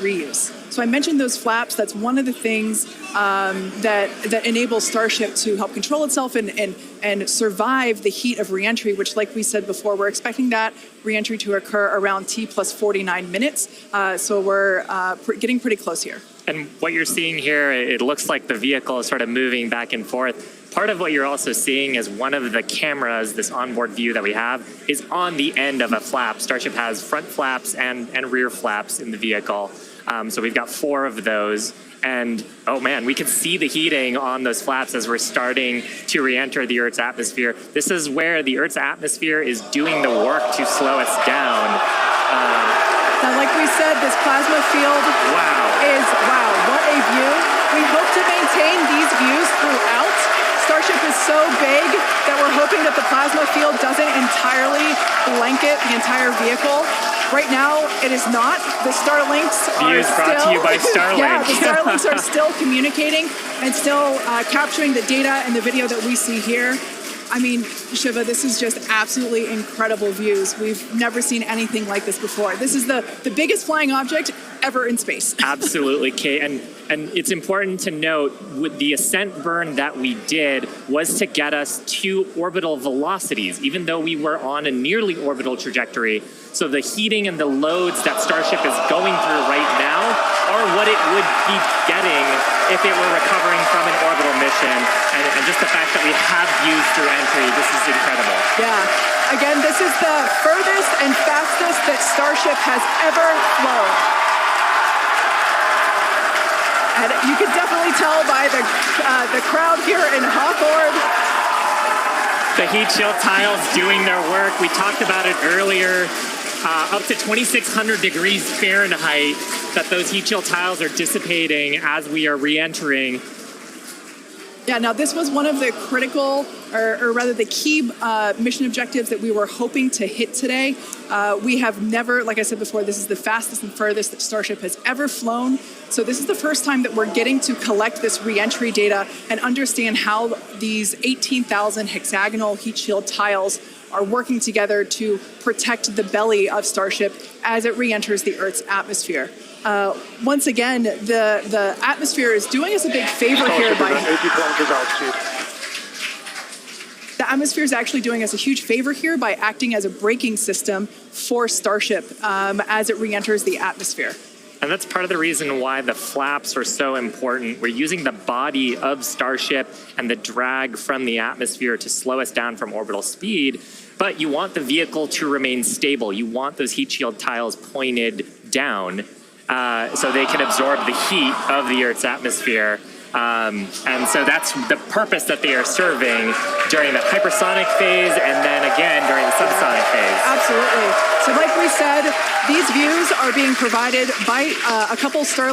reuse. So I mentioned those flaps. That's one of the things that enables Starship to help control itself and survive the heat of reentry, which, like we said before, we're expecting that reentry to occur around T plus 49 minutes. So we're getting pretty close here. And what you're seeing here, it looks like the vehicle is sort of moving back and forth. Part of what you're also seeing is one of the cameras, this onboard view that we have, is on the end of a flap. Starship has front flaps and rear flaps in the vehicle. So we've got 4 of those. And oh man, we can see the heating on those flaps as we're starting to re-enter the Earth's atmosphere. This is where the Earth's atmosphere is doing the work to slow us down. Now, like we said, this plasma field is, wow, what a view. We hope to maintain these views throughout. Starship is so big that we're hoping that the plasma field doesn't entirely blanket the entire vehicle. Right now, it is not. The Starlinks are still... brought to you by Starlink. Yeah, the Starlinks are still communicating and still capturing the data and the video that we see here. I mean, Shiva, this is just absolutely incredible views. We've never seen anything like this before. This is the biggest flying object ever in space. Absolutely, Kate. And it's important to note, with the ascent burn that we did was to get us to orbital velocities, even though we were on a nearly orbital trajectory. So the heating and the loads that Starship is going through right now are what it would be getting if it were recovering from an orbital mission. And just the fact that we have views through entry, this is incredible. Yeah. Again, this is the furthest and fastest that Starship has ever flown. And you can definitely tell by the crowd here in Hawthorne. The heat shield tiles doing their work. We talked about it earlier. Up to 2,600 degrees Fahrenheit that those heat shield tiles are dissipating as we are re-entering. Yeah, now this was one of the critical, or rather the key mission objectives that we were hoping to hit today. We have never, like I said before, this is the fastest and furthest that Starship has ever flown. So this is the first time that we're getting to collect this re-entry data and understand how these 18,000 hexagonal heat shield tiles are working together to protect the belly of Starship as it re-enters the Earth's atmosphere. Once again, the atmosphere is doing us a big favor here by... The atmosphere is actually doing us a huge favor here by acting as a braking system for Starship as it re-enters the atmosphere. And that's part of the reason why the flaps are so important. We're using the body of Starship and the drag from the atmosphere to slow us down from orbital speed, but you want the vehicle to remain stable. You want those heat shield tiles pointed down so they can absorb the heat of the Earth's atmosphere. And so that's the purpose that they are serving during the hypersonic phase and then again during the subsonic phase. Absolutely. So like we said, these views are being provided by a couple Starlink